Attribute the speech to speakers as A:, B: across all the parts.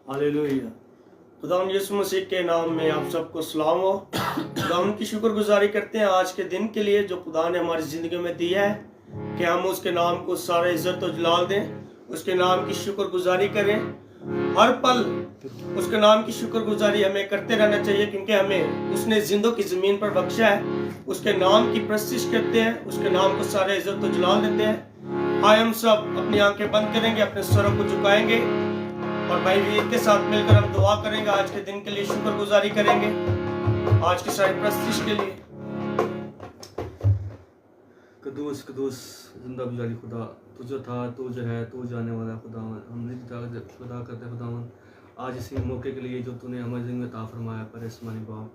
A: Hallelujah. खुदावंद यीशु मसीह के नाम में आप सबको सलाम हो। खुदावंद की शुक्रगुजारी करते हैं आज के दिन के लिए जो खुदा ने हमारी ज़िंदगी में दिया है, कि हम उसके नाम को सारे इज्जत और जलाल दें, उसके नाम की शुक्रगुजारी करें। हर पल उसके नाम की शुक्रगुजारी हमें करते रहना चाहिए, क्योंकि हमें उसने जिंदों की ज़मीन पर बख्शा है। उसके नाम की प्रस्तिश करते हैं, उसके नाम को सारे इज्जत और जलाल देते हैं। आए हम सब अपनी आंखें बंद करेंगे, अपने स्वरों को झुकाएंगे और भाई वीर के साथ मिलकर हम दुआ करेंगे। आज के दिन के लिए शुक्रगुजारी करेंगे, आज की सारी प्रस्तिश के लिए।
B: कदूस कदूस जिंदा गुजारी खुदा, तू जो था, तू जो है, तू जाने वाला खुदावन, हम खुदा करते खुदावन आज इसी मौके के लिए जो तूने हमारी ज़िंदगी में अता फरमाया पर आसमानी बाप।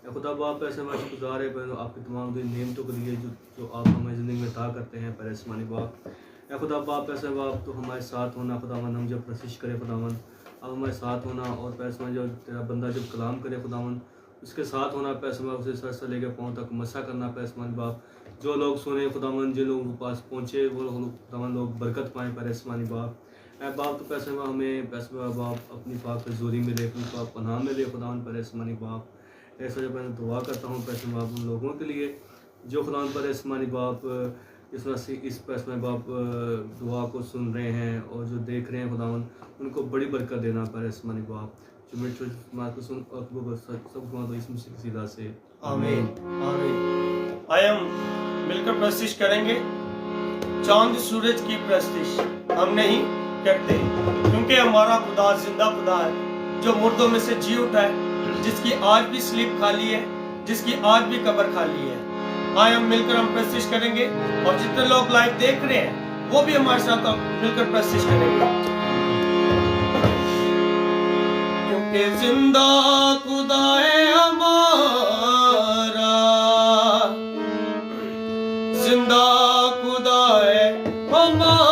B: या खुदा बाप ऐसे हमारे शुक्रगुजार है पर आपकी तमाम दिन नेमतों के लिए जो आप हमारी ज़िंदगी में अता करते हैं पर आसमानी बाप। या खुदा बाप ऐसे बाप तो हमारे साथ होना खुदावन, हम जब प्रशिश करें खुदावन अब हमारे साथ होना, और पैसमा जो तेरा बंदा जब कलाम करे खुदावन उसके साथ होना पैसमा, उसे सर से लेकर पाँव तक मसा करना पैसमान बाप। जो लोग सुने खुदावन, जिन लोगों के पास पहुँचे वो खुदावन लोग बरकत पाएँ पर आसमानी बाप। ऐ बाप तो पैसे में हमें पैसे बाप अपनी पाक पे जोरी मिले, अपनी पाक पनाह मिले खुदावन पर आसमानी बाप। ऐसा जब मैं दुआ करता हूँ पैसे बाप उन लोगों के लिए जो खुदावन पर आसमानी बाप इस वजह से इस पैसे में बाप दुआ को सुन रहे हैं और जो देख रहे हैं खुदावन उनको बड़ी बरकत देना पर आसमानी बाप। जो मेरे छोटे को सुन और सब तो इस मुझसे सीधा से
A: आमीन आमीन। आए हम मिलकर प्रस्तिश करेंगे। चांद सूरज की प्रस्तिश हम नहीं करते, क्योंकि हमारा खुदा जिंदा खुदा है जो मुर्दों में से जी उठा है, जिसकी आज भी स्लीप खाली है, जिसकी आज भी कब्र खाली है। आए हम मिलकर हम प्रस्तिश करेंगे और जितने लोग लाइव देख रहे हैं वो भी हमारे साथ मिलकर प्रस्तिश करेंगे। क्योंकि जिंदा खुदा है हमारा, जिंदा खुदा है हमारा।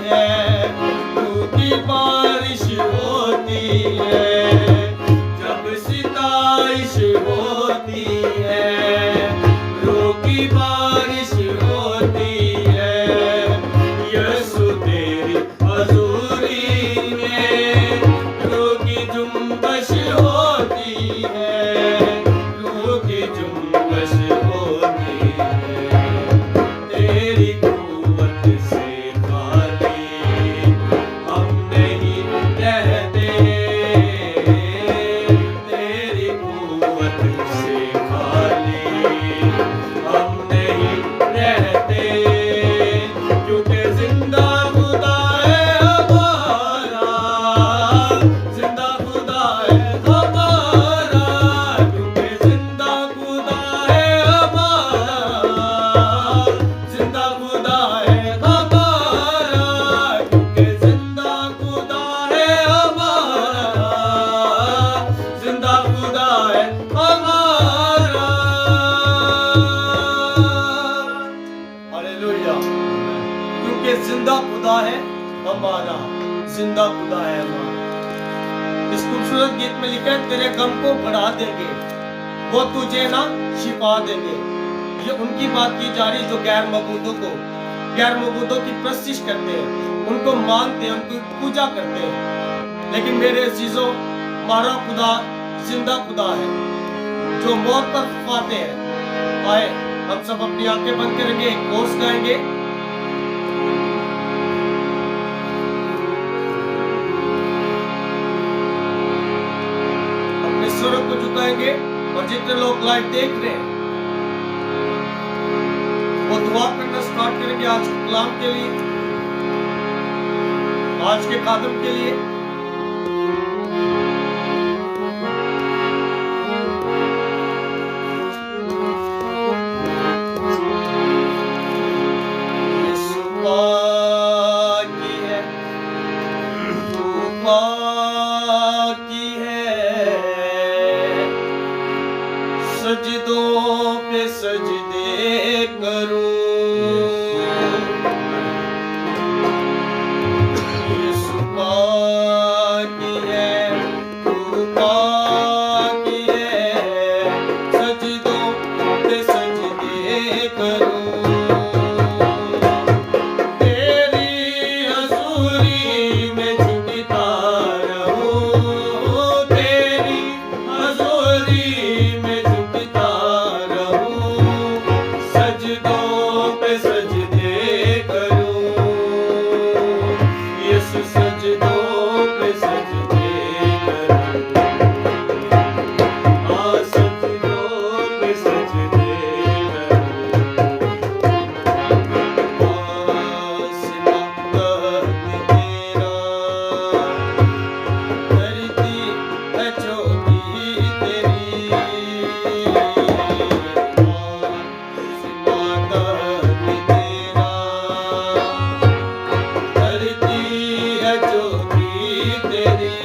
A: है, रूह की बारिश होती है, जब सिताइश होती है, रूह की बारिश होती है, यीशु तेरी हजूरी में रूह की जुम्बश होती है, रूह की जुम्बश होती है, तेरी कुव्वत से खाली हम नहीं रहते, तेरी कुव्वत से खाली हम नहीं रहते, क्योंकि जिंदा खुदा है हमारा, जिंदा खुदा है हमारा, क्योंकि जिंदा खुदा है हमारा, जिंदा खुदा है हमारा, क्योंकि जिंदा खुदा है हमारा, जिंदा खुदा है हमारा। हालेलुया, क्योंकि जिंदा खुदा है हमारा, जिंदा खुदा है हमारा। इस खूबसूरत गीत में लिखा है, तेरे गम को बढ़ा देंगे, वो तुझे ना शिफा देंगे। ये उनकी बात की जा रही जो गैर मबूदों की प्रस्तिश करते हैं, उनको मानते हैं, उनकी पूजा करते हैं। लेकिन मेरे अजीजों, हमारा खुदा जिंदा खुदा है जो मौत पर फाते हैं। आए हम सब अपनी आंखें बंद करेंगे, एक कोर्स गाएंगे। अपने स्वरों को झुकाएंगे और जितने लोग लाइव देख रहे हैं वो दुआ करना स्टार्ट करेंगे आज के कलाम के लिए, आज के खादम के लिए। यीशु पाकी है, तू पाकी है, सजदों पे सजदे करूं, यीशु पाकी है, तू पाकी है, सजदों पे सजदे करूं, तेरी हजूरी में झुकता रहूं, तेरी हजूरी में झुकता रहूं, सजदों पे सजदे करूं, यीशु सजदों पे सजदे करूं, हाँ सजदों पे सजदे करूं, आसमां तख्त तेरा, धरती है चौकी तेरी, आसमां तख्त तेरा, धरती है चौकी तेरी,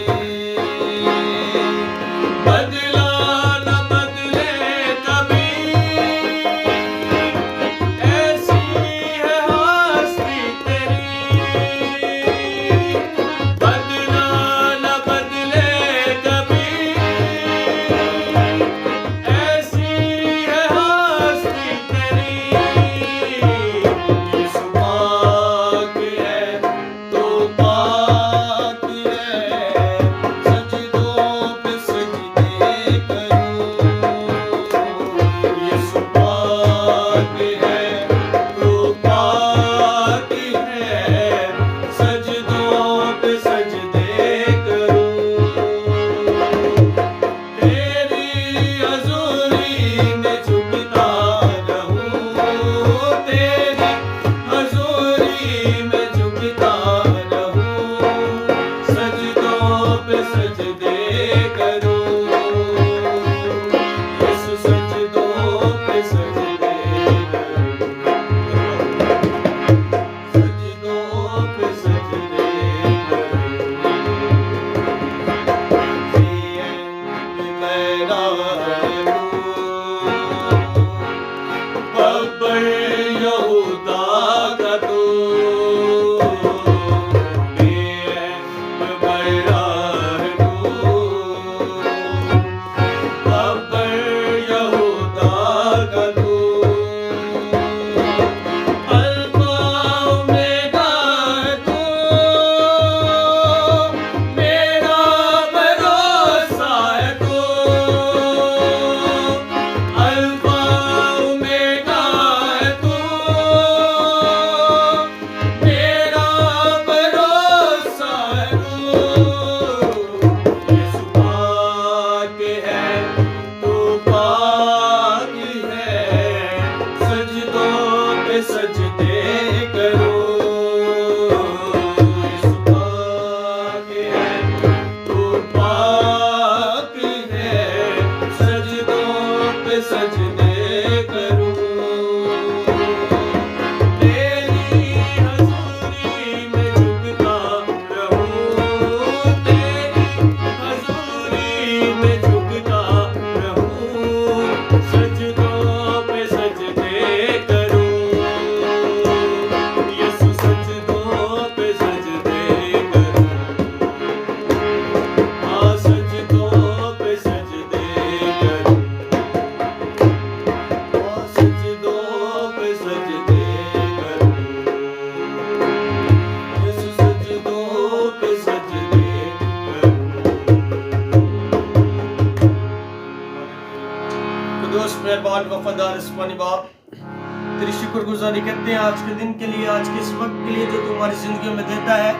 A: मेहरबान वफादार इस्मानी बाप, तेरी शुक्रगुजारी करते हैं आज के दिन के लिए, आज के इस वक्त के लिए जो तुम्हारी जिंदगी में देता है,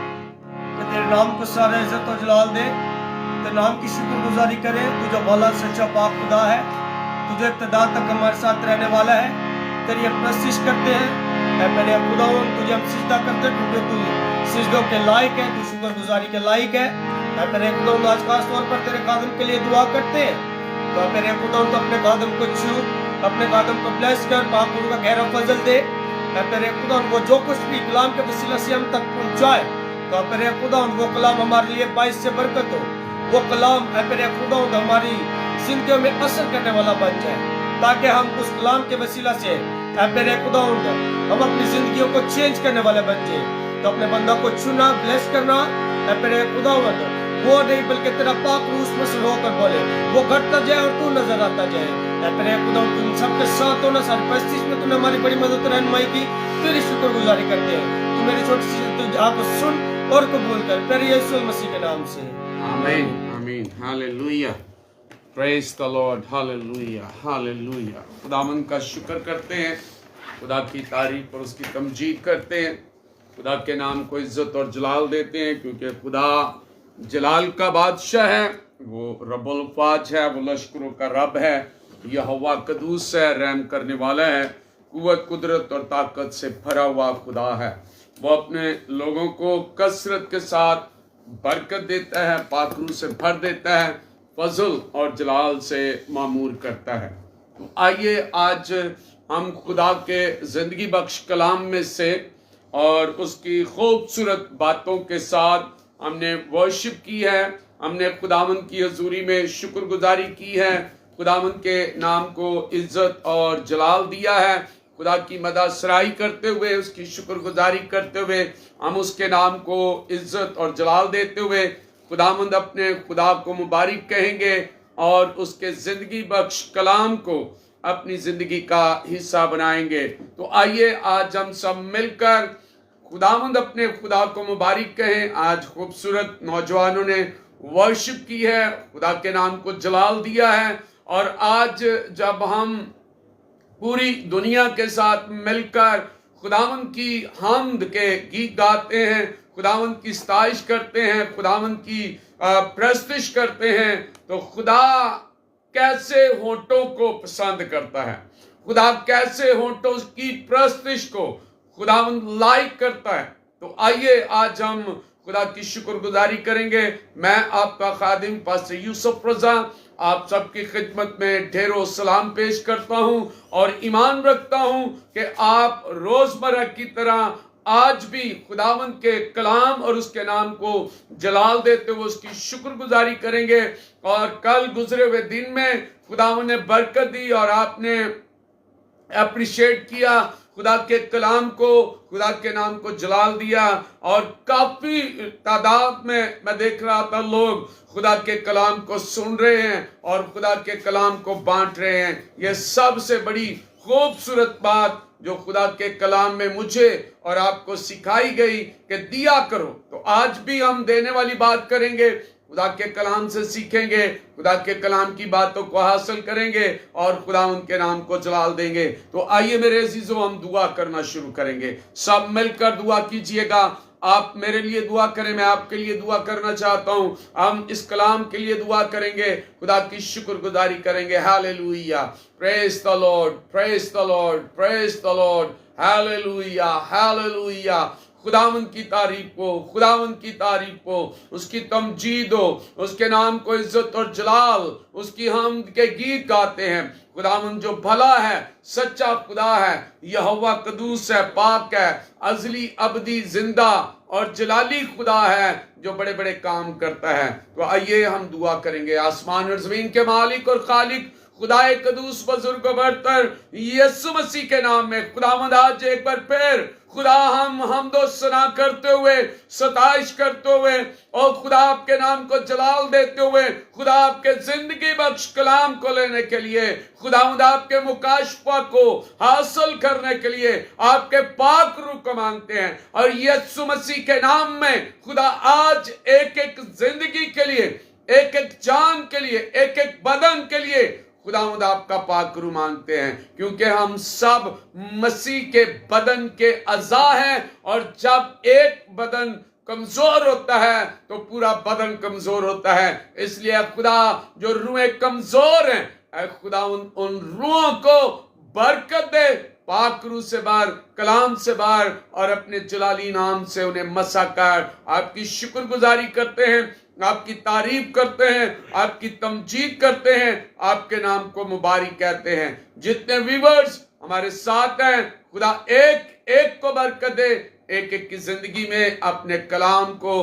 A: कि तेरे नाम को सारा इज्जत और जलाल दे, तेरे नाम की शुक्रगुजारी करें। तू जो भला सच्चा पाक खुदा है, तुझे इब्तिदा तक हमारे साथ रहने वाला है, तेरी प्रस्तिश करते हैं। ऐ मेरे खुदावन, तुझे हम सिजदा करते हैं क्योंकि तू सिजदों के लायक है, तू शुक्रगुजारी के लायक है। ऐ मेरे खुदावन, आज खास तौर पर तेरे खादम के लिए दुआ करते हैं। तो मेरे खुदावन, तो अपने खादम को छू, अपने खादम को ब्लेस कर, पाक उनका गहरा फजल दे। ऐ मेरे खुदावन, वो जो कुछ भी कलाम के वसीला से हम तक पहुंचाए, तो मेरे खुदावन वो कलाम हमारे लिए बाइस से बरकत हो। वो कलाम ऐ मेरे खुदावन हमारी जिंदगी में असर करने वाला बन जाए, ताकि हम उस कलाम के वसीला से ऐ मेरे खुदावन हम अपनी जिंदगियों को चेंज करने वाले बन जाए। तो अपने बंदा को छूना, ब्लेस करना, ऐ मेरे खुदावन वो नहीं बल्कि तेरा पाक रूह उसमें से होकर बोले, वो घटता जाए और तू नजर आता जाए। ऐ मेरे खुदावन, तुम सबके साथ होना, सारी परिस्थिति में तूने हमारी बड़ी मदद रहनुमाई की, तेरी शुक्रगुजारी करते हैं। तू मेरी छोटी सी आप सुन और कबूल कर, तेरे यीशु मसीह के नाम से,
C: आमीन आमीन। Hallelujah, praise the Lord, hallelujah hallelujah. खुदावन का शुक्र करते हैं, खुदा की तारीफ और उसकी तमजीद करते हैं, खुदा के नाम को इज्जत और जलाल देते हैं, क्योंकि खुदा जलाल का बादशाह है, वो रब्बुल फाज है, वो लश्करों का रब है, यहोवा कदूस है, रहम करने वाला है, कुव्वत कुदरत और ताकत से भरा हुआ खुदा है। वो अपने लोगों को कसरत के साथ बरकत देता है, पाक रूह से भर देता है, फजल और जलाल से मामूर करता है। तो आइए आज हम खुदा के जिंदगी बख्श कलाम में से और उसकी खूबसूरत बातों के साथ हमने वर्शिप की है, हमने खुदावंद की हजूरी में शुक्रगुजारी की है, खुदावंद के नाम को इज्जत और जलाल दिया है, खुदा की मदद सराई करते हुए, उसकी शुक्रगुजारी करते हुए, हम उसके नाम को इज्जत और जलाल देते हुए खुदावंद अपने खुदा को मुबारक कहेंगे और उसके जिंदगी बख्श कलाम को अपनी जिंदगी का हिस्सा बनाएंगे। तो आइए आज हम सब मिलकर खुदावंद अपने खुदा को मुबारक कहें। आज खूबसूरत नौजवानों ने वर्शिप की है, खुदा के नाम को जलाल दिया है, और आज जब हम पूरी दुनिया के साथ मिलकर खुदावंद की हमद के गीत गाते हैं, खुदावंद की सताइश करते हैं, खुदावंद की प्रस्तुति करते हैं, तो खुदा कैसे होंठों को पसंद करता है, खुदा कैसे होंठों की प्रस्तुति को खुदावंद लाइक करता है। तो आइए आज हम खुदा की शुक्रगुजारी करेंगे। मैं आपका खादिम पास्टर यूसुफ रजा आप सबकी खिदमत में ढेरों सलाम पेश करता हूं और ईमान रखता हूं कि आप रोजमर्रा की तरह आज भी खुदावंद के कलाम और उसके नाम को जलाल देते हुए उसकी शुक्रगुजारी करेंगे। और कल गुजरे हुए दिन में खुदावंद ने बरकत दी और आपने अप्रिशिएट किया खुदा के कलाम को, खुदा के नाम को जलाल दिया, और काफी तादाद में मैं देख रहा था लोग खुदा के कलाम को सुन रहे हैं और खुदा के कलाम को बांट रहे हैं। यह सबसे बड़ी खूबसूरत बात जो खुदा के कलाम में मुझे और आपको सिखाई गई कि दिया करो। तो आज भी हम देने वाली बात करेंगे, खुदा के कलाम से सीखेंगे, खुदा के कलाम की बातों को हासिल करेंगे और खुदा उनके नाम को जलाल देंगे। तो आइए मेरे अजीजों, हम दुआ करना शुरू करेंगे। सब मिलकर दुआ कीजिएगा। आप मेरे लिए दुआ करें, मैं आपके लिए दुआ करना चाहता हूं। हम इस कलाम के लिए दुआ करेंगे, खुदा की शुक्रगुजारी करेंगे। Hallelujah, praise the Lord, praise the Lord, praise the Lord, hallelujah, hallelujah. खुदावंद की तारीफ हो, खुदावंद की तारीफ हो, उसकी तमजीद हो, उसके नाम को इज्जत और जलाल, उसकी हम के गीत गाते हैं। खुदावंद जो भला है, सच्चा खुदा है, यहोवा कदूस है, पाक है, अजली अबदी जिंदा और जलाली खुदा है जो बड़े बड़े काम करता है। तो आइए हम दुआ करेंगे। आसमान और जमीन के मालिक और खालिक खुदाए कदूस बुजुर्ग बरतर यीशु मसीह के नाम में खुदावंद आज एक बार फिर खुदा हम दो सना करते हुए, सताइश करते हुए और खुदा आपके नाम को जलाल देते हुए, खुदा आपके जिंदगी बख्श कलाम को लेने के लिए, खुदावंद आपके मुकाशफा को हासिल करने के लिए आपके पाक रूह को मांगते हैं। और यीशु मसीह के नाम में खुदा आज एक एक जिंदगी के लिए, एक एक जान के लिए, एक एक बदन के लिए खुदावंद आपका पाकरू मांगते हैं, क्योंकि हम सब मसीह के बदन के अज़ा हैं, और जब एक बदन कमजोर होता है तो पूरा बदन कमजोर होता है। इसलिए खुदा जो रूहें कमजोर हैं, ऐ खुदा उन रूहों को बरकत दे, पाकरू से बाहर, कलाम से बाहर, और अपने जलाली नाम से उन्हें मसा कर आपकी शुक्रगुजारी करते हैं, आपकी तारीफ करते हैं, आपकी तमजीद करते हैं, आपके नाम को मुबारक कहते हैं। जितने व्यूअर्स हमारे साथ हैं, खुदा एक एक को बरकत दे, एक एक की जिंदगी में अपने कलाम को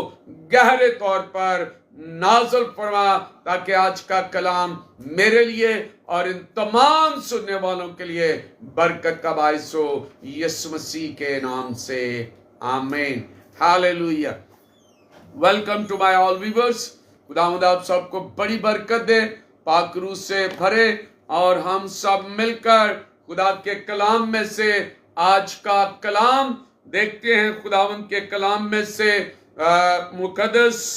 C: गहरे तौर पर नाज़िल फरमा, ताकि आज का कलाम मेरे लिए और इन तमाम सुनने वालों के लिए बरकत का बाइस हो, यीशु मसीह के नाम से आमीन। Hallelujah. Welcome to my all viewers. खुदावंद आप सबको बड़ी बरकत दे, पाक रूह से भरे, और हम सब मिलकर खुदा के कलाम में से आज का कलाम देखते हैं। खुदावंद के कलाम में से मुकद्दस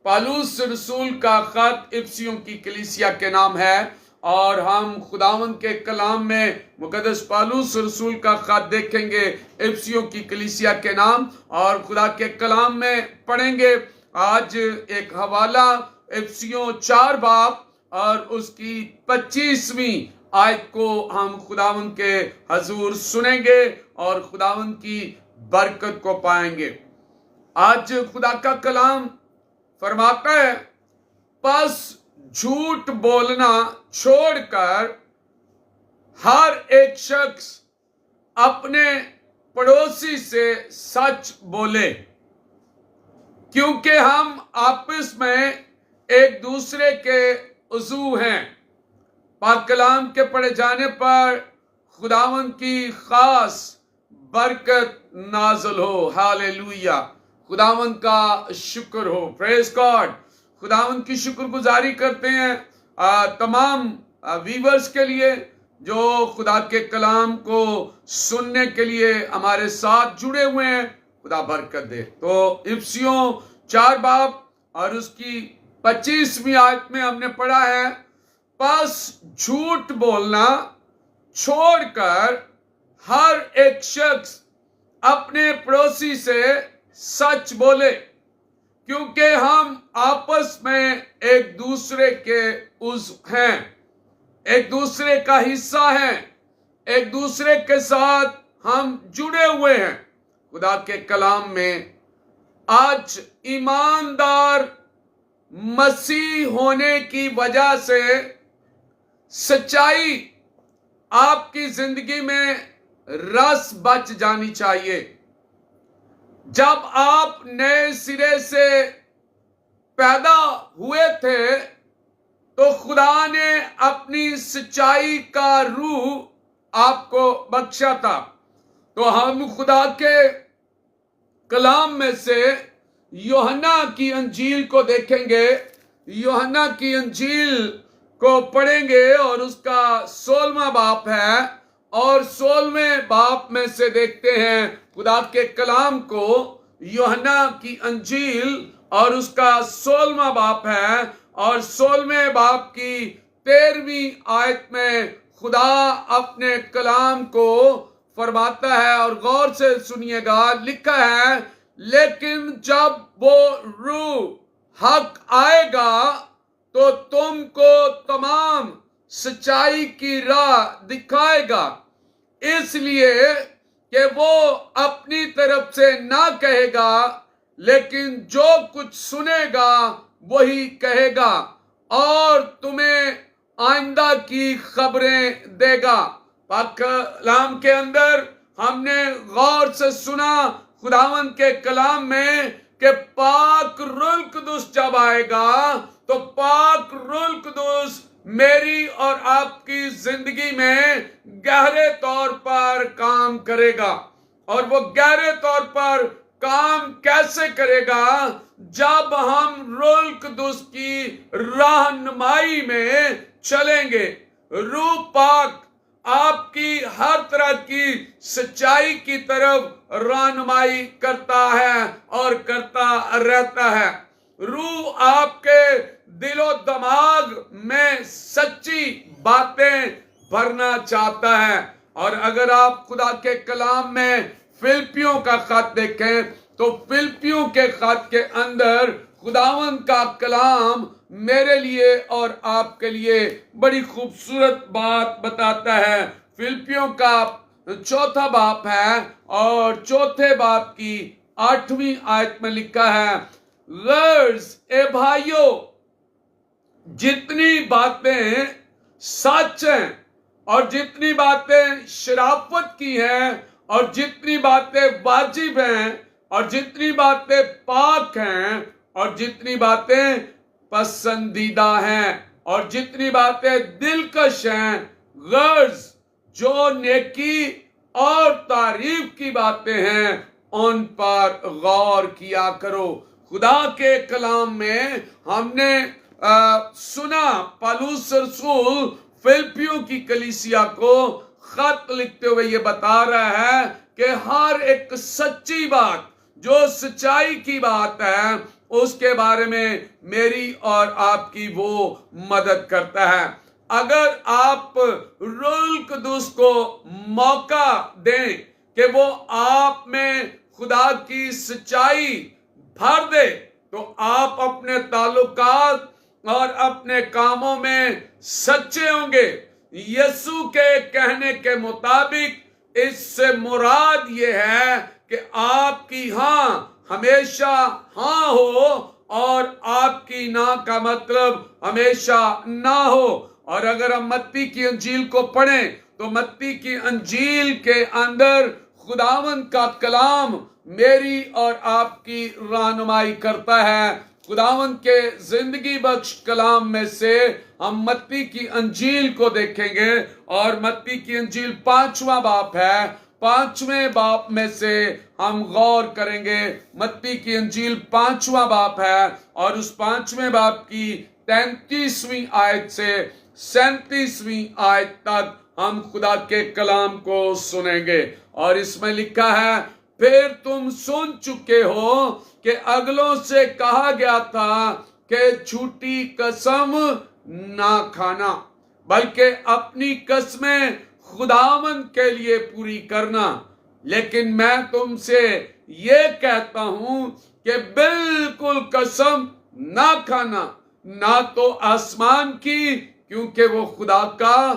C: पौलुस रसूल का खत इफिसियों की कलीसिया के नाम है, और हम खुदावंद के कलाम में मुकद्दस पौलुस रसूल का खत देखेंगे इफिसियों की कलीसिया के नाम, और खुदा के कलाम में पढ़ेंगे आज एक हवाला इफिसियों 4 बाब और उसकी 25वीं आयत को हम खुदावंद के हजूर सुनेंगे और खुदावंद की बरकत को पाएंगे। आज खुदा का कलाम फरमाता है, बस झूठ बोलना छोड़कर हर एक शख्स अपने पड़ोसी से सच बोले, क्योंकि हम आपस में एक दूसरे के उज़ू हैं। पाक कलाम के पढ़े जाने पर खुदावंद की खास बरकत नाज़िल हो। हालेलुया। खुदावंद का शुक्र हो। Praise God. खुदावंद की शुक्रगुजारी करते हैं तमाम व्यूअर्स के लिए जो खुदा के कलाम को सुनने के लिए हमारे साथ जुड़े हुए हैं। खुदा बरकत दे। तो इफिसियों 4 बाब और उसकी 25वीं आयत में हमने पढ़ा है, बस झूठ बोलना छोड़कर हर एक शख्स अपने पड़ोसी से सच बोले, क्योंकि हम आपस में एक दूसरे के उज़्व हैं, एक दूसरे का हिस्सा हैं, एक दूसरे के साथ हम जुड़े हुए हैं। खुदा के कलाम में आज ईमानदार मसीह होने की वजह से सच्चाई आपकी जिंदगी में रस बच जानी चाहिए। जब आप नए सिरे से पैदा हुए थे तो खुदा ने अपनी सच्चाई का रूह आपको बख्शा था। तो हम खुदा के कलाम में से यूहन्ना की अंजील को देखेंगे, यूहन्ना की अंजील को पढ़ेंगे और उसका 16वां बाब है, और 16वें बाब में से देखते हैं खुदा के कलाम को। यूहन्ना की अंजील और उसका 16वां बाब है, और 16वें बाब की 13वीं आयत में खुदा अपने कलाम को फरमाता है, और गौर से सुनिएगा। लिखा है, लेकिन जब वो रूह हक आएगा तो तुमको तमाम सच्चाई की राह दिखाएगा, इसलिए कि वो अपनी तरफ से ना कहेगा, लेकिन जो कुछ सुनेगा वही कहेगा और तुम्हें आइंदा की खबरें देगा। पाक कलाम के अंदर हमने गौर से सुना खुदावंद के कलाम में कि पाक रूह कुदुस जब आएगा तो पाक रूह कुदुस मेरी और आपकी जिंदगी में गहरे तौर पर काम करेगा। और वो गहरे तौर पर काम कैसे करेगा? जब हम रूह कुदुस की रहनुमाई में चलेंगे। रूह पाक आपकी हर तरह की सच्चाई की तरफ रहनुमाई करता है और करता रहता है। रूह आपके दिलो दिमाग में सच्ची बातें भरना चाहता है। और अगर आप खुदा के कलाम में फिलिपियों का खत देखें तो फिलिपियों के खत के अंदर खुदावंद का कलाम मेरे लिए और आपके लिए बड़ी खूबसूरत बात बताता है। फिलिपियों का 4 बाप है और 4 बाप की 8वीं आयत में लिखा है, गर्ल्स ए भाइयों, जितनी बातें सच हैं और जितनी बातें शराफत की हैं और जितनी बातें वाजिब हैं और जितनी बातें पाक हैं और जितनी बातें पसंदीदा हैं और जितनी बातें दिलकश हैं, गर्ज जो नेकी और तारीफ की बातें हैं उन पर गौर किया करो। खुदा के कलाम में हमने सुना पौलुस रसूल फिलिपियों की कलीसिया को खत लिखते हुए ये बता रहा है कि हर एक सच्ची बात जो सच्चाई की बात है उसके बारे में मेरी और आपकी वो मदद करता है। अगर आप रूहुल कुद्दूस को मौका दें कि वो आप में खुदा की सच्चाई भर दे तो आप अपने ताल्लुकात और अपने कामों में सच्चे होंगे। यीशु के कहने के मुताबिक इससे मुराद ये है कि आपकी हाँ हमेशा हाँ हो और आपकी ना का मतलब हमेशा ना हो। और अगर हम मत्ती की अंजील को पढ़ें तो मत्ती की अंजील के अंदर खुदावंद का कलाम मेरी और आपकी रहनुमाई करता है। खुदावंद के जिंदगी बख्श कलाम में से हम मत्ती की अंजील को देखेंगे और मत्ती की अंजील 5वां बाप है। 5वें बाप में से हम गौर करेंगे। मत्ती की अंजील 5वां बाप है और उस 5वें बाप की 33वीं आयत से 37वीं आयत तक हम खुदा के कलाम को सुनेंगे। और इसमें लिखा है, फिर तुम सुन चुके हो कि अगलों से कहा गया था कि झूठी कसम ना खाना, बल्कि अपनी कसमें खुदावंद के लिए पूरी करना। लेकिन मैं तुमसे ये कहता हूं कि बिल्कुल कसम ना खाना, ना तो आसमान की क्योंकि वो खुदा का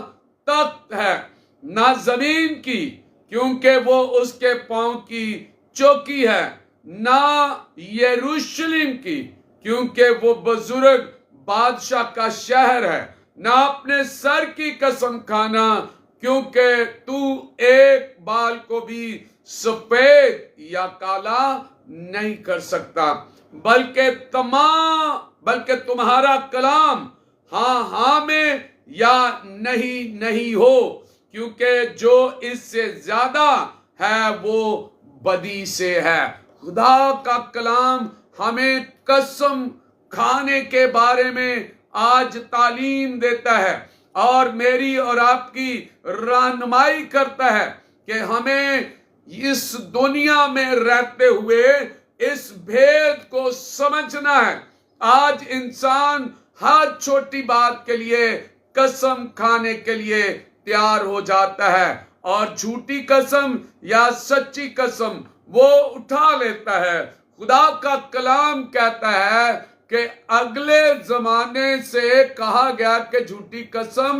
C: तख्त है, ना जमीन की क्योंकि वो उसके पांव की चौकी है, ना यरूशलेम की क्योंकि वो बुजुर्ग बादशाह का शहर है, ना अपने सर की कसम खाना क्योंकि तू एक बाल को भी सफेद या काला नहीं कर सकता, बल्कि तुम्हारा कलाम हाँ हाँ में या नहीं नहीं हो, क्योंकि जो इससे ज्यादा है वो बदी से है। खुदा का कलाम हमें कसम खाने के बारे में आज तालीम देता है और मेरी और आपकी रहनुमाई करता है कि हमें इस दुनिया में रहते हुए इस भेद को समझना है। आज इंसान हर छोटी बात के लिए कसम खाने के लिए तैयार हो जाता है और झूठी कसम या सच्ची कसम वो उठा लेता है। खुदा का कलाम कहता है कि अगले जमाने से कहा गया कि झूठी कसम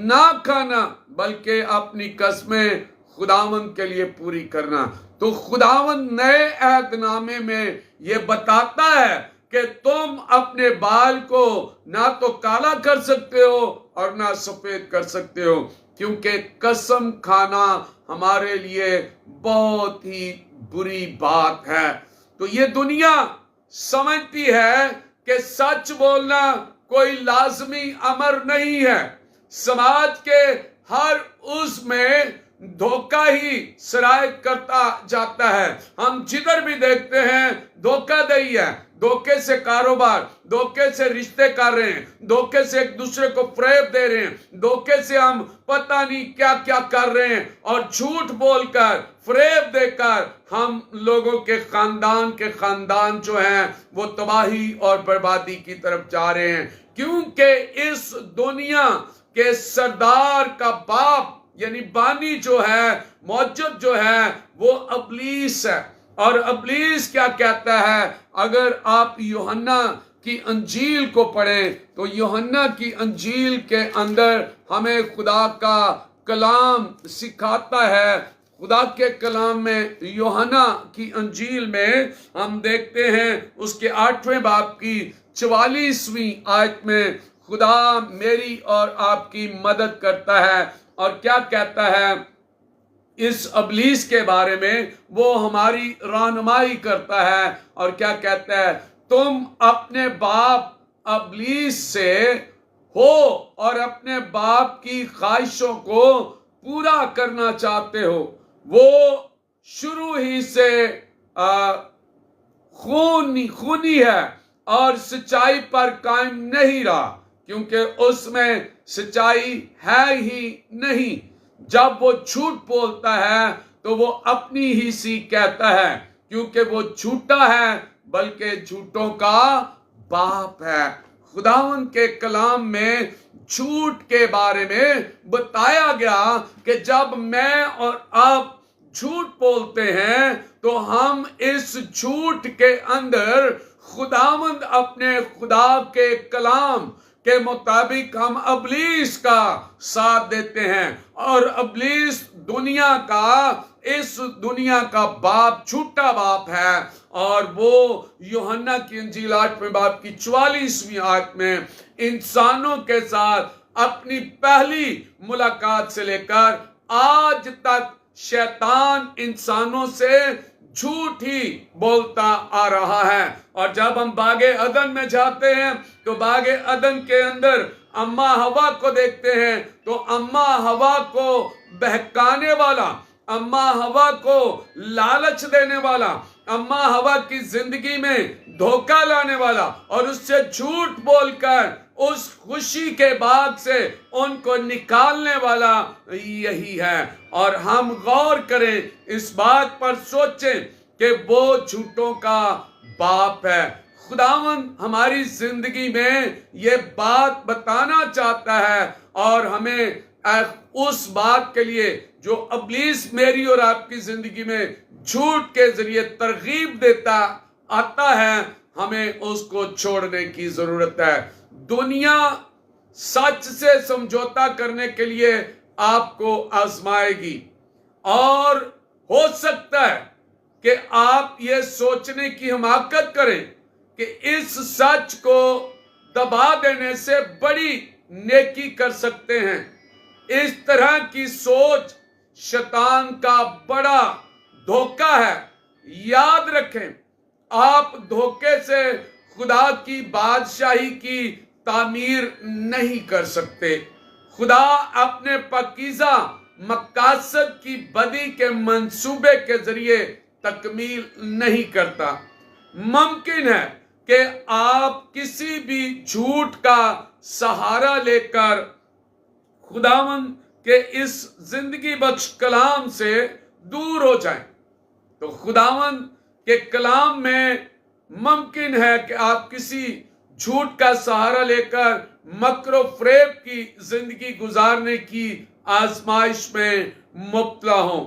C: ना खाना बल्कि अपनी कसमें खुदावंद के लिए पूरी करना। तो खुदावंद नए अहदनामे में ये बताता है कि तुम अपने बाल को ना तो काला कर सकते हो और ना सफेद कर सकते हो, क्योंकि कसम खाना हमारे लिए बहुत ही बुरी बात है। तो ये दुनिया समझती है कि सच बोलना कोई लाजमी अमर नहीं है। समाज के हर उसमें धोखा ही सरायत करता जाता है। हम जिधर भी देखते हैं धोखाधड़ी है, धोखे से कारोबार, धोखे से रिश्ते कर रहे हैं, धोखे से एक दूसरे को फरेब दे रहे हैं, धोखे से हम पता नहीं क्या क्या कर रहे हैं और झूठ बोलकर फरेब देकर हम लोगों के खानदान जो हैं वो तबाही और बर्बादी की तरफ जा रहे हैं। क्योंकि इस दुनिया के सरदार का बाप यानी बानी जो है, मौजूद जो है, वो अबलीस है। और अबलीस क्या कहता है? अगर आप यूहन्ना की अंजील को पढ़ें तो यूहन्ना की अंजील के अंदर हमें खुदा का कलाम सिखाता है। खुदा के कलाम में यूहन्ना की अंजील में हम देखते हैं उसके 8वें बाब की 44वीं आयत में खुदा मेरी और आपकी मदद करता है और क्या कहता है इस अबलीस के बारे में? वो हमारी रहनुमाई करता है और क्या कहता है? तुम अपने बाप अबलीस से हो और अपने बाप की ख्वाहिशों को पूरा करना चाहते हो। वो शुरू ही से खूनी है और सच्चाई पर कायम नहीं रहा, क्योंकि उसमें सच्चाई है ही नहीं। जब वो झूठ बोलता है तो वो अपनी ही सी कहता है, क्योंकि वो झूठा है बल्कि झूठों का बाप है। खुदावन के कलाम में झूठ के बारे में बताया गया कि जब मैं और आप झूठ बोलते हैं तो हम इस झूठ के अंदर खुदावंद अपने खुदा के कलाम के मुताबिक हम अबलीस का साथ देते हैं। और अबलीस दुनिया का, इस दुनिया का बाप, झूठा बाप है। और वो यूहन्ना की अंजील 8वें बाब की 44वीं आयत में इंसानों के साथ अपनी पहली मुलाकात से लेकर आज तक शैतान इंसानों से झूठ ही बोलता आ रहा है। और जब हम बागे अदन में जाते हैं तो बागे अदन के अंदर अम्मा हवा को देखते हैं तो अम्मा हवा को बहकाने वाला, अम्मा हवा को लालच देने वाला, अम्मा हवा की जिंदगी में धोखा लाने वाला और उससे झूठ बोलकर उस खुशी के बाग से उनको निकालने वाला यही है। और हम गौर करें, इस बात पर सोचें कि वो झूठों का बाप है। खुदावन हमारी जिंदगी में ये बात बताना चाहता है और हमें उस बात के लिए जो अबलीस मेरी और आपकी जिंदगी में झूठ के जरिए तरगीब देता आता है, हमें उसको छोड़ने की जरूरत है। दुनिया सच से समझौता करने के लिए आपको आजमाएगी और हो सकता है कि आप ये सोचने की हिमाकत करें कि इस सच को दबा देने से बड़ी नेकी कर सकते हैं। इस तरह की सोच शैतान का बड़ा धोखा है। याद रखें, आप धोखे से खुदा की बादशाही की तामीर नहीं कर सकते। खुदा अपने पाकीज़ा मकासद की बदी के मंसूबे के जरिए तकमील नहीं करता। मुमकिन है कि आप किसी भी झूठ का सहारा लेकर खुदावंद के इस जिंदगी बख्श कलाम से दूर हो जाएं। तो खुदावंद के कलाम में मुमकिन है कि आप किसी झूठ का सहारा लेकर मक्र फरेब की जिंदगी गुजारने की आजमाइश में मुब्तला हो।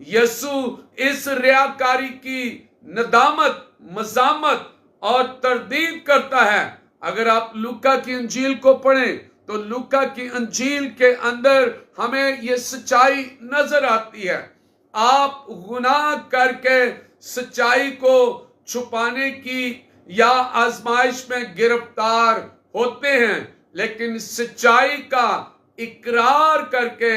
C: यसु इस रियाकारी की नदामत, मजामत और तरदीद करता है। अगर आप लूका की अंजील को पढ़ें तो लूका की अंजील के अंदर हमें ये सच्चाई नजर आती है। आप गुनाह करके सच्चाई को छुपाने की या आजमाइश में गिरफ्तार होते हैं, लेकिन सच्चाई का इकरार करके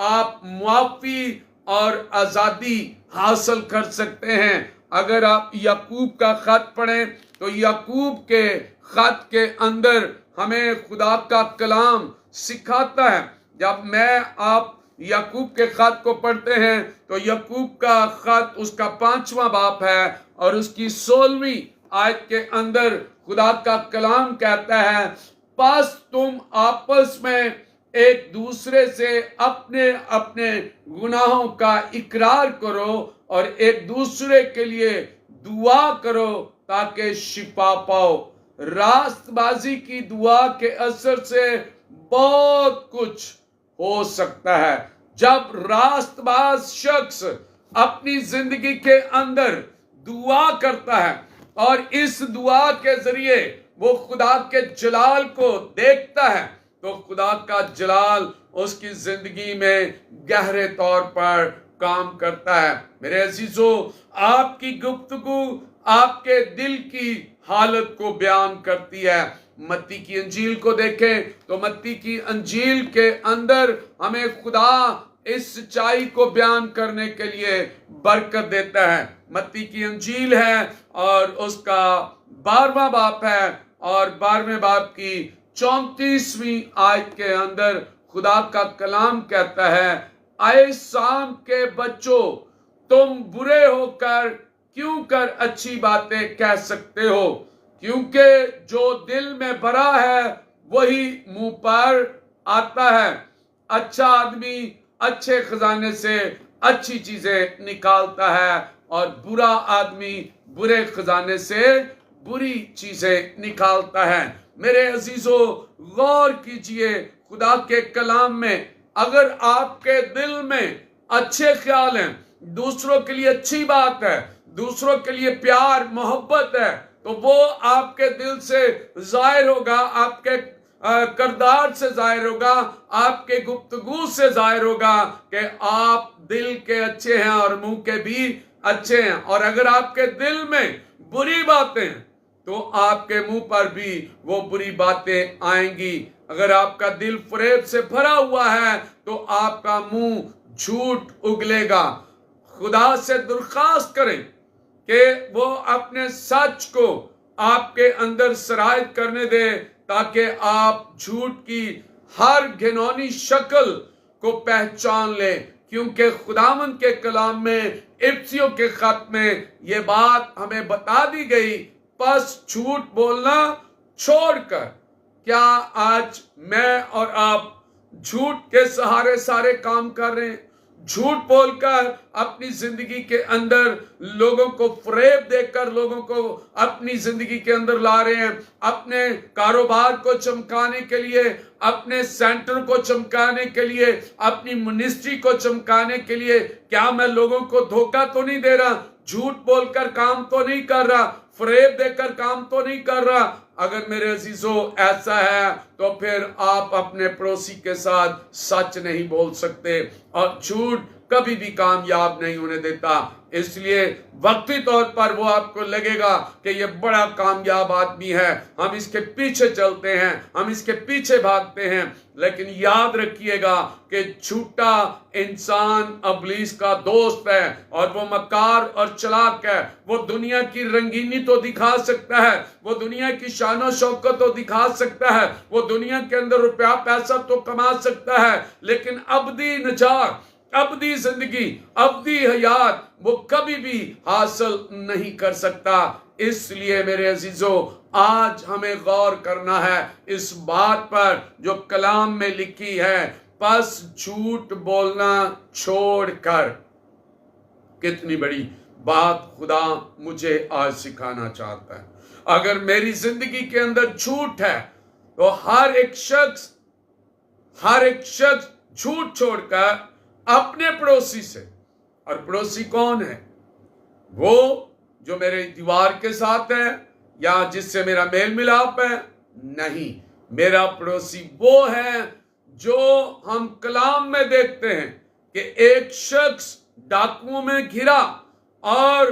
C: आप मुआफी और आजादी हासिल कर सकते हैं। अगर आप याकूब का खत पढ़ें तो याकूब के खत के अंदर हमें खुदा का कलाम सिखाता है। जब मैं आप याकूब के खत को पढ़ते हैं तो याकूब का खत उसका 5वां बाप है और उसकी 16वीं आयत के अंदर खुदा का कलाम कहता है, बस तुम आपस में एक दूसरे से अपने अपने गुनाहों का इकरार करो और एक दूसरे के लिए दुआ करो ताकि शिफा पाओ। रास्तबाजी की दुआ के असर से बहुत कुछ हो सकता है। जब रास्तबाज शख्स अपनी जिंदगी के अंदर दुआ करता है और इस दुआ के जरिए वो खुदा के जलाल को देखता है, तो खुदा का जलाल उसकी जिंदगी में गहरे तौर पर काम करता है। मेरे अजीजों, आपकी गुफ्तगू आपके दिल की हालत को बयान करती है। मत्ती की अंजील को देखें तो मत्ती की अंजील के अंदर हमें खुदा इस सच्चाई को बयान करने के लिए बरकत देता है। मत्ती की अंजील है और उसका 12वां बाप है और 12वें बाप की 34वीं आयत के अंदर खुदा का कलाम कहता है, आए शाम के बच्चों, तुम बुरे होकर क्यों कर अच्छी बातें कह सकते हो, क्योंकि जो दिल में भरा है वही मुंह पर आता है। अच्छा आदमी अच्छे खजाने से अच्छी चीजें निकालता है और बुरा आदमी बुरे खजाने से बुरी चीजें निकालता है। मेरे अजीजों, गौर कीजिए खुदा के कलाम में। अगर आपके दिल में अच्छे ख्याल हैं, दूसरों के लिए अच्छी बात है, दूसरों के लिए प्यार मोहब्बत है, तो वो आपके दिल से जाहिर होगा, आपके किरदार से जाहिर होगा, आपके गुफ्तगू से जाहिर होगा कि आप दिल के अच्छे हैं और मुंह के भी अच्छे हैं। और अगर आपके दिल में बुरी बातें तो आपके मुंह पर भी वो बुरी बातें आएंगी। अगर आपका दिल फरेब से भरा हुआ है तो आपका मुंह झूठ उगलेगा। खुदा से दरख्वास्त करें कि वो अपने सच को आपके अंदर सरायत करने दे, ताकि आप झूठ की हर घिनौनी शक्ल को पहचान ले। क्योंकि खुदावंद के कलाम में, इफ्सियों के खत में ये बात हमें बता दी गई, बस झूठ बोलना छोड़कर। क्या आज मैं और आप झूठ के सहारे सारे काम कर रहे हैं? झूठ बोलकर अपनी जिंदगी के अंदर लोगों को फरेब देकर लोगों को अपनी जिंदगी के अंदर ला रहे हैं, अपने कारोबार को चमकाने के लिए, अपने सेंटर को चमकाने के लिए, अपनी मिनिस्ट्री को चमकाने के लिए। क्या मैं लोगों को धोखा तो नहीं दे रहा? झूठ बोलकर काम तो नहीं कर रहा? फरेब देकर काम तो नहीं कर रहा? अगर मेरे अजीजों ऐसा है तो फिर आप अपने पड़ोसी के साथ सच नहीं बोल सकते, और झूठ कभी भी कामयाब नहीं होने देता। इसलिए वक्ती तौर पर वो आपको लगेगा कि ये बड़ा कामयाब आदमी है, हम इसके पीछे चलते हैं, हम इसके पीछे भागते हैं। लेकिन याद रखिएगा कि झूठा इंसान इब्लीस का दोस्त है और वो मकार और चालाक है। वो दुनिया की रंगीनी तो दिखा सकता है, वो दुनिया की शान और शौकत तो दिखा सकता है, वो दुनिया के अंदर रुपया पैसा तो कमा सकता है, लेकिन अबदी निजात, अबदी जिंदगी, अबदी हयात वो कभी भी हासिल नहीं कर सकता। इसलिए मेरे अजीजों, आज हमें गौर करना है इस बात पर जो कलाम में लिखी है, बस झूठ बोलना छोड़कर। कितनी बड़ी बात खुदा मुझे आज सिखाना चाहता है। अगर मेरी जिंदगी के अंदर झूठ है तो हर एक शख्स झूठ छोड़कर अपने पड़ोसी से, और पड़ोसी कौन है? वो जो मेरे दीवार के साथ है या जिससे मेरा मेल मिलाप है? नहीं, मेरा पड़ोसी वो है जो हम कलाम में देखते हैं कि एक शख्स डाकुओं में घिरा और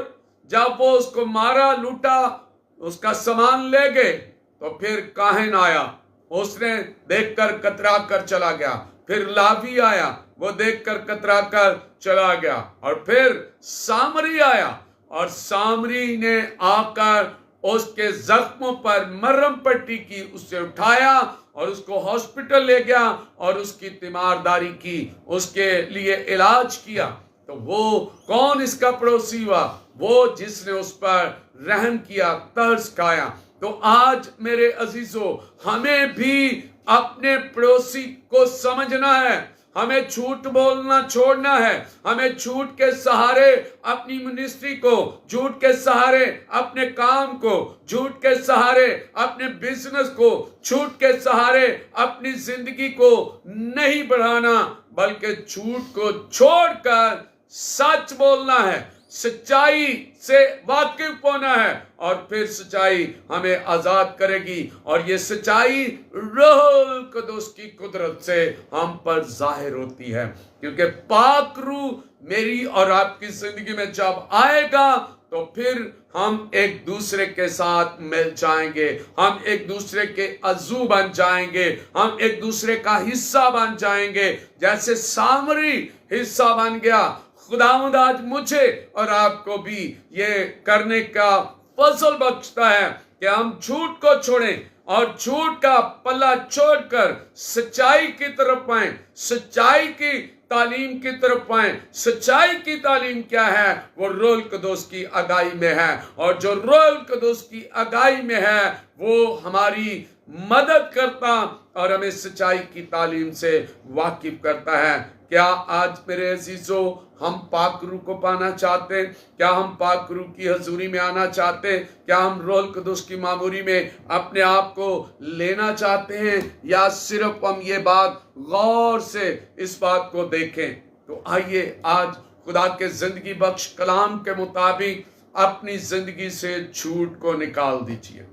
C: जब वो उसको मारा, लूटा, उसका सामान ले गए, तो फिर काहिन आया, उसने देखकर कतरा कर चला गया। फिर लावी आया, वो देखकर कतरा कर चला गया। और फिर सामरी आया और सामरी ने आकर उसके जख्मों पर मरहम पट्टी की, उससे उठाया और उसको हॉस्पिटल ले गया और उसकी तीमारदारी की, उसके लिए इलाज किया। तो वो कौन इसका पड़ोसी हुआ? वो जिसने उस पर रहम किया, तरस खाया। तो आज मेरे अजीजों, हमें भी अपने पड़ोसी को समझना है, हमें झूठ बोलना छोड़ना है। हमें झूठ के सहारे अपनी मिनिस्ट्री को, झूठ के सहारे अपने काम को, झूठ के सहारे अपने बिजनेस को, झूठ के सहारे अपनी जिंदगी को नहीं बढ़ाना, बल्कि झूठ को छोड़कर सच बोलना है, सच्चाई से वाकिफ होना है, और फिर सच्चाई हमें आजाद करेगी। और ये सच्चाई रूह कुदुस की कुदरत से हम पर जाहिर होती है, क्योंकि पाक रूह मेरी और आपकी जिंदगी में जब आएगा तो फिर हम एक दूसरे के साथ मिल जाएंगे, हम एक दूसरे के अज़ू बन जाएंगे, हम एक दूसरे का हिस्सा बन जाएंगे, जैसे सामरी हिस्सा बन गया। खुदावंद आज मुझे और आपको भी ये करने का फजल बख्शता है कि हम झूठ को छोड़ें और झूठ का पल्ला छोड़कर सच्चाई की तरफ आए, सच्चाई की तालीम की तरफ आए। सच्चाई की तालीम क्या है? वो रूह कुदुस की आगाही में है, और जो रूह कुदुस की आगाही में है वो हमारी मदद करता और हमें सच्चाई की तालीम से वाकिफ करता है। क्या आज मेरे अजीजों हम पाक रूह को पाना चाहते हैं? क्या हम पाक रूह की हजूरी में आना चाहते हैं? क्या हम रूह कुदुस की मामूरी में अपने आप को लेना चाहते हैं, या सिर्फ हम ये बात गौर से इस बात को देखें? तो आइए आज खुदा के जिंदगी बख्श कलाम के मुताबिक अपनी जिंदगी से झूठ को निकाल दीजिए।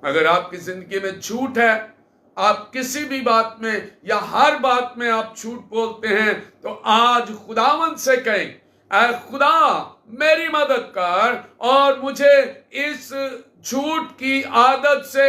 C: अगर आपकी जिंदगी में झूठ है, आप किसी भी बात में या हर बात में आप झूठ बोलते हैं, तो आज खुदावंद से कहें, ऐ खुदा मेरी मदद कर और मुझे इस झूठ की आदत से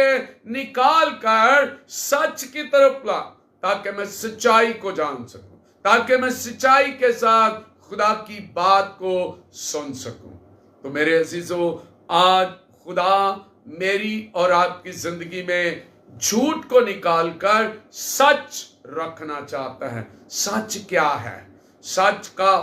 C: निकाल कर सच की तरफ ला, ताकि मैं सच्चाई को जान सकूं, ताकि मैं सच्चाई के साथ खुदा की बात को सुन सकूं। तो मेरे अजीजों, आज खुदा मेरी और आपकी जिंदगी में झूठ को निकालकर सच रखना चाहता है। सच क्या है? सच का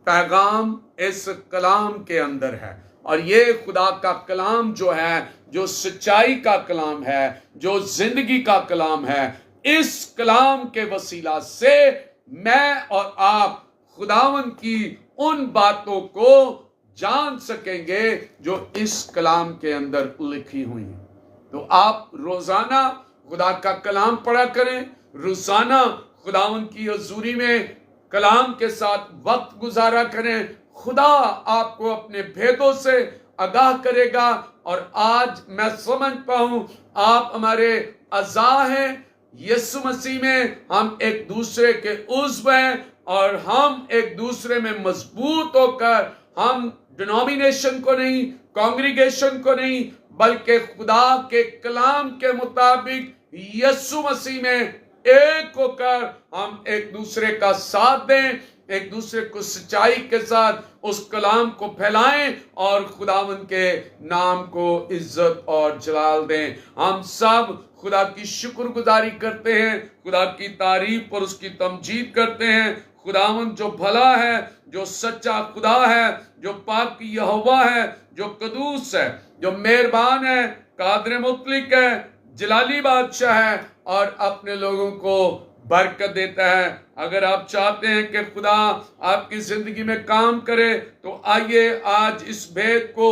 C: पैगाम इस कलाम के अंदर है, और ये खुदा का कलाम जो है, जो सच्चाई का कलाम है, जो जिंदगी का कलाम है, इस कलाम के वसीला से मैं और आप खुदावंद की उन बातों को जान सकेंगे जो इस कलाम के अंदर लिखी हुई हैं। तो आप रोजाना खुदा का कलाम पढ़ा करें, रोजाना खुदावंद की हजूरी में कलाम के साथ वक्त गुजारा करें। खुदा आपको अपने भेदों से आगाह करेगा, और आज मैं समझता हूं आप हमारे अज़ा हैं। यीशु मसीह में हम एक दूसरे के उज़्व हैं, और हम एक दूसरे में मजबूत होकर हम डिनोमिनेशन को नहीं, कांग्रीगेशन को नहीं, बल्कि खुदा के कलाम के मुताबिक यीशु मसीह में एक होकर हम एक दूसरे का साथ दें, एक दूसरे को सच्चाई के साथ उस कलाम को फैलाएं और खुदावंद के नाम को इज्जत और जलाल दें। हम सब खुदा की शुक्रगुजारी करते हैं, खुदा की तारीफ और उसकी तमजीद करते हैं। खुदावंद जो भला है, जो सच्चा खुदा है, जो पाक यहोवा है, जो कदूस है, जो मेहरबान है, कादर मुतलिक है, जलाली बादशाह है, और अपने लोगों को बरकत देता है। अगर आप चाहते हैं कि खुदा आपकी जिंदगी में काम करे, तो आइए आज इस भेद को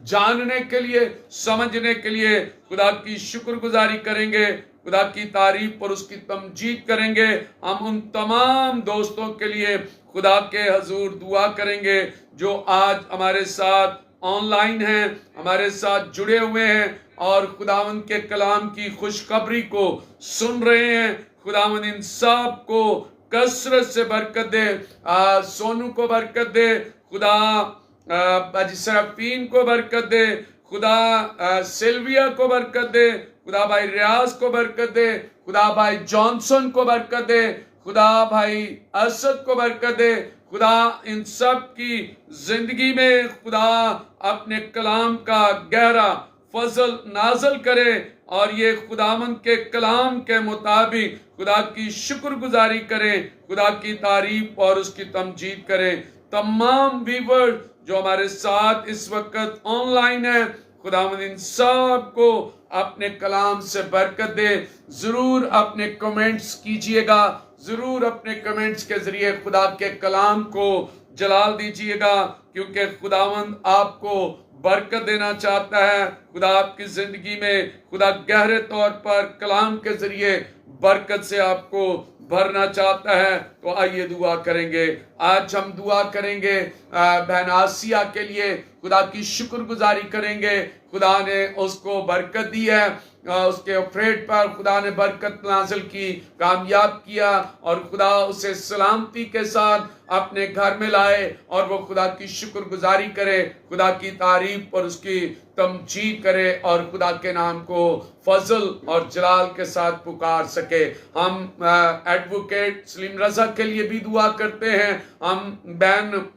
C: जानने के लिए, समझने के लिए खुदा की शुक्रगुजारी करेंगे, खुदा की तारीफ और उसकी तमजीद करेंगे। हम उन तमाम दोस्तों के लिए खुदा के हजूर दुआ करेंगे जो आज हमारे साथ ऑनलाइन हैं, हमारे साथ जुड़े हुए हैं और खुदावंद के कलाम की खुशखबरी को सुन रहे हैं। खुदावंद इन सब को कसरत से बरकत दे। सोनू को बरकत दे, खुदा बाजी सराफीन को बरकत दे, खुदा सिल्विया को बरकत दे, खुदा भाई रियाज को बरकत दे, खुदा भाई जॉनसन को बरकत दे, खुदा भाई असद को बरकत दे। खुदा इन सब की जिंदगी में खुदा अपने कलाम का गहरा फजल नाजल करे, और ये खुदावंद के कलाम के मुताबिक खुदा की शुक्रगुजारी करें, खुदा की तारीफ और उसकी तमजीद करें। तमाम व्यूअर जो हमारे साथ इस वक्त ऑनलाइन है, खुदावंद इन सब को अपने कलाम से बरकत दे। जरूर अपने कमेंट्स कीजिएगा, जरूर अपने कमेंट्स के जरिए खुदा के कलाम को जलाल दीजिएगा, क्योंकि खुदावंद आपको बरकत देना चाहता है। खुदा आपकी जिंदगी में खुदा गहरे तौर पर कलाम के जरिए बरकत से आपको भरना चाहता है। तो आइए दुआ करेंगे। आज हम दुआ करेंगे बहन आसिया के लिए, खुदा की शुक्रगुजारी करेंगे। खुदा ने उसको बरकत दी है, उसके ऑपरेट पर खुदा ने बरकत नाजिल की, कामयाब किया, और खुदा उसे सलामती के साथ अपने घर में लाए, और वो खुदा की शुक्रगुजारी करे, खुदा की तारीफ और उसकी तमजीद करे, और खुदा के नाम को फजल और जलाल के साथ पुकार सके। हम एडवोकेट सलीम रजा के लिए भी दुआ करते हैं, हम बहन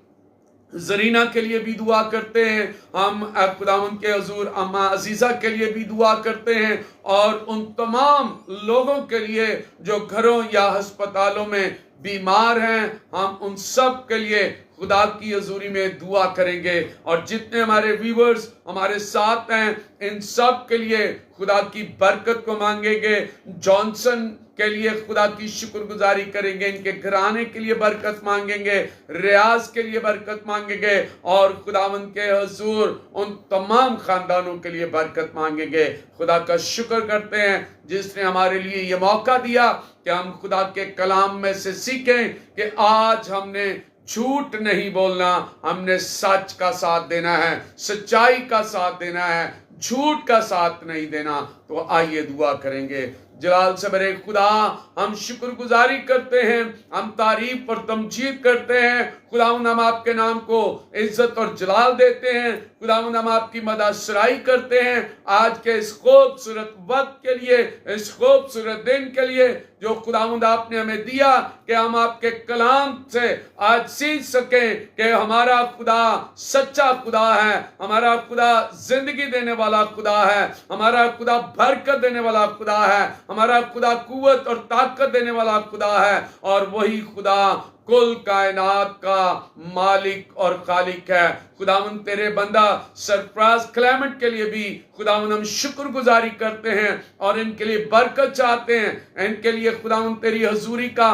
C: जरीना के लिए भी दुआ करते हैं, हम खुदावंद के हजूर अम्मा अजीजा के लिए भी दुआ करते हैं, और उन तमाम लोगों के लिए जो घरों या अस्पतालों में बीमार हैं, हम उन सब के लिए खुदा की हजूरी में दुआ करेंगे। और जितने हमारे व्यूअर्स हमारे साथ हैं, इन सब के लिए खुदा की बरकत को मांगेंगे। जॉनसन के लिए खुदा की शुक्रगुजारी करेंगे, इनके घराने के लिए बरकत मांगेंगे, रियाज के लिए बरकत मांगेंगे, और खुदावंद के हजूर उन तमाम खानदानों के लिए बरकत मांगेंगे। खुदा का शुक्र करते हैं जिसने हमारे लिए ये मौका दिया कि हम खुदा के कलाम में से सीखें कि आज हमने झूठ नहीं बोलना, हमने सच का साथ देना है, सच्चाई का साथ देना है, झूठ का साथ नहीं देना। तो आइए दुआ करेंगे। जलाल से बरे खुदा, हम शुक्रगुजारी करते हैं, हम तारीफ और तमजीद करते हैं। खुदावंद हम आपके नाम को इज्जत और जलाल देते हैं। खुदावंद हम आपकी मददसराई करते हैं आज के इस खूबसूरत वक्त के लिए, इस खूबसूरत दिन के लिए जो खुदावंद आपने हमें दिया, कि हम आपके कलाम से आज सीख सकें कि हमारा खुदा सच्चा खुदा है, हमारा खुदा जिंदगी देने वाला खुदा है, हमारा खुदा बरकत देने वाला खुदा है, हमारा खुदा कुव्वत और ताकत देने वाला खुदा है, और वही खुदा कुल कायनात का मालिक और खालिक है। खुदावंद तेरे बंदा सरफराज क्लेमेंट के लिए भी खुदावंद हम शुक्रगुजारी करते हैं और इनके लिए बरकत चाहते हैं, इनके लिए खुदावंद तेरी हजूरी का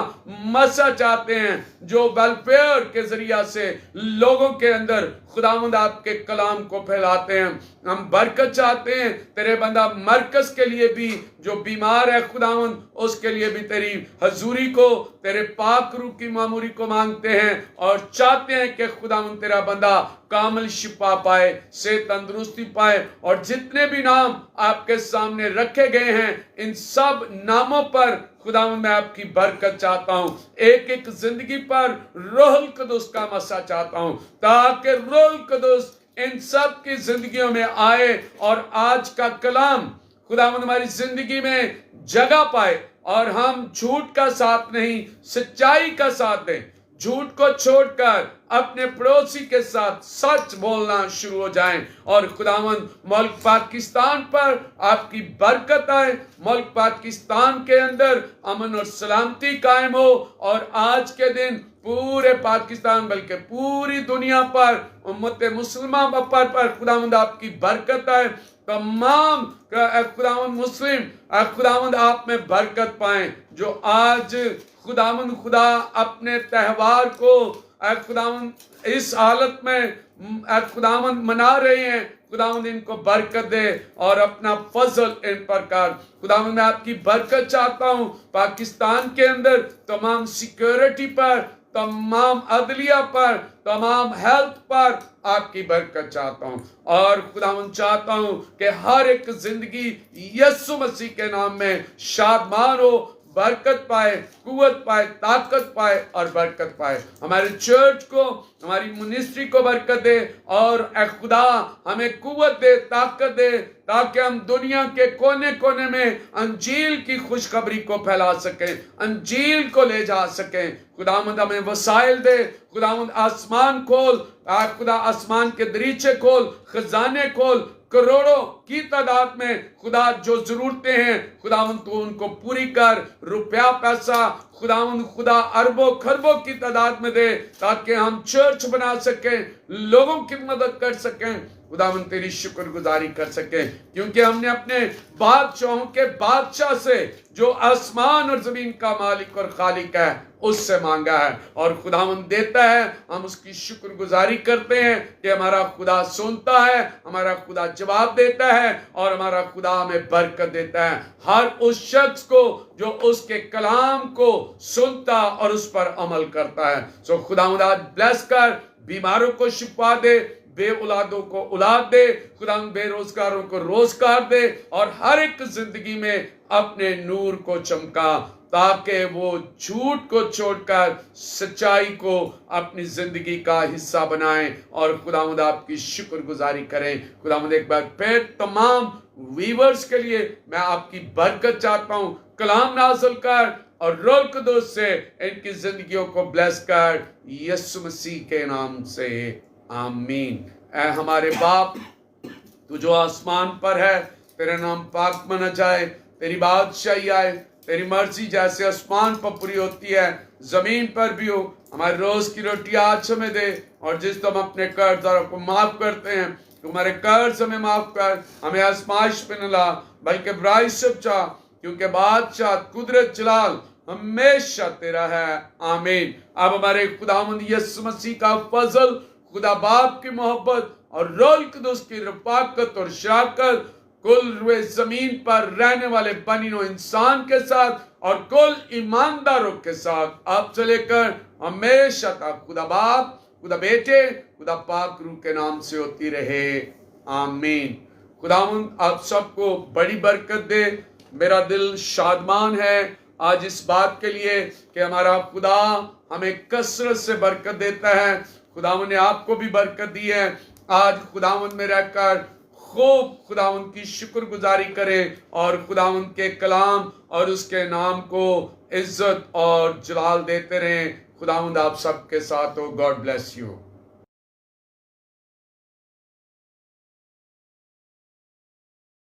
C: मसा चाहते हैं, जो वेलफेयर के जरिया से लोगों के अंदर खुदावंद आपके कलाम को फैलाते हैं। हम बरकत चाहते हैं तेरे बंदा मरकज के लिए भी, जो बीमार है खुदावंद उसके लिए भी तेरी हजूरी को, तेरे पाक रूह की मामूरी को मांगते हैं, और चाहते हैं कि खुदावंद तेरा बंदा कामिल शिफा पाए, से तंदुरुस्ती पाए, और जितने भी नाम आपके सामने रखे गए हैं इन सब नामों पर खुदावंद मैं आपकी बरकत चाहता हूं। एक एक जिंदगी पर रूहुल कुदुस का मसा चाहता हूं, ताकि रूहुल कुदुस इन सब की जिंदगियों में आए और आज का कलाम खुदावंद हमारी जिंदगी में जगह पाए, और हम झूठ का साथ नहीं सच्चाई का साथ दें, झूठ को छोड़कर अपने पड़ोसी के साथ सच बोलना शुरू हो जाएं, और खुदावंद मुल्क पाकिस्तान पर आपकी बरकत आए, मुल्क पाकिस्तान के अंदर अमन और सलामती कायम हो, और आज के दिन पूरे पाकिस्तान बल्कि पूरी दुनिया पर उम्मत मुसलमान पर खुदावंद आपकी बरकत आए। तमाम खुदावंद मुस्लिम खुदावंद आप में बरकत पाएं, जो आज खुदावंद खुदा अपने त्यौहार को खुदावंद इस हालत में खुदावंद मना रहे हैं, खुदावंद इनको बरकत दे और अपना फजल इन पर कर। खुदावंद मैं आपकी बरकत चाहता हूं पाकिस्तान के अंदर, तमाम सिक्योरिटी पर, तमाम अदलिया पर, तमाम हेल्थ पर आपकी बरकत चाहता हूं, और खुदावंद चाहता हूं कि हर एक जिंदगी यीशु मसीह के नाम में शादमान हो, बरकत पाए, कुव्वत पाए, ताकत पाए और बरकत पाए। हमारे चर्च को, हमारी मिनिस्ट्री को बरकत दे, और ए खुदा हमें कुव्वत दे, ताकत दे, ताकि हम दुनिया के कोने कोने में अंजील की खुशखबरी को फैला सकें, अंजील को ले जा सकें। खुदावंद हमें वसाइल दे, खुदावंद आसमान खोल, खुदा आसमान के दरीचे खोल, खजाने खोल, करोड़ों की तादाद में खुदा जो जरूरतें हैं खुदावंद तू उनको पूरी कर, रुपया पैसा खुदावंद खुदा अरबों खरबों की तादाद में दे, ताकि हम चर्च बना सकें, लोगों की मदद कर सकें, खुदावन तेरी शुक्रगुजारी कर सके, क्योंकि हमने अपने बादशाहों के बादशाह से जो आसमान और जमीन का मालिक और खालिक है उससे मांगा है, और खुदावन देता है। हम उसकी शुक्रगुजारी करते हैं कि हमारा खुदा सुनता है, हमारा खुदा जवाब देता है और हमारा खुदा हमें बरकत देता है हर उस शख्स को जो उसके कलाम को सुनता और उस पर अमल करता है। सो खुदावंद आज ब्लेस कर, बीमारों को शिफा दे, बे औलादों को औलाद दे, खुदा बेरोजगारों को रोजगार दे, और हर एक जिंदगी में अपने नूर को चमका, ताकि वो झूठ को छोड़कर सच्चाई को अपनी जिंदगी का हिस्सा बनाएं और खुदावंद आपकी शुक्रगुजारी करें। खुदावंद एक बार फिर तमाम वीवर्स के लिए मैं आपकी बरकत चाहता हूं, कलाम नाज़िल कर और रूह कुदूस से इनकी जिंदगियों को ब्लेस कर, यीशु मसीह के नाम से आमीन। ऐ हमारे बाप, तू जो आसमान पर है, तेरा नाम पाक माना जाए, तेरी बादशाही आए, तेरी मर्जी जैसे आसमान पर पूरी होती है जमीन पर भी हो। हमारे रोज की रोटी आज हमें दे, और जिस तुम अपने कर्जदारों को माफ करते हैं तुम्हारे कर्ज हमें माफ कर, हमें आजमाइश पे न ला बल्कि बुराई से बचा, क्योंकि बादशाह कुदरत जलाल हमेशा तेरा है, आमीन। अब हमारे खुदावंद यीशु मसीह का फजल, खुदा बाप की मोहब्बत और रूह कुदूस की रफाकत और शराकत कुल रुए जमीन पर रहने वाले बनीनो इंसान के साथ और कुल ईमानदारों के साथ अब से लेकर हमेशा तक खुदा बाप, खुदा बेटे, खुदा पाक रूह के नाम से होती रहे, आमीन। खुदावंद आप सबको बड़ी बरकत दे। मेरा दिल शादमान है आज इस बात के लिए कि हमारा खुदा हमें कसरत से बरकत देता है। खुदावंद ने आपको भी बरकत दी है। आज खुदावंद में रहकर खूब खुदावंद की शुक्रगुजारी करें और खुदावंद के कलाम और उसके नाम को इज्जत और जलाल देते रहें। खुदावंद आप सबके साथ हो। God bless you.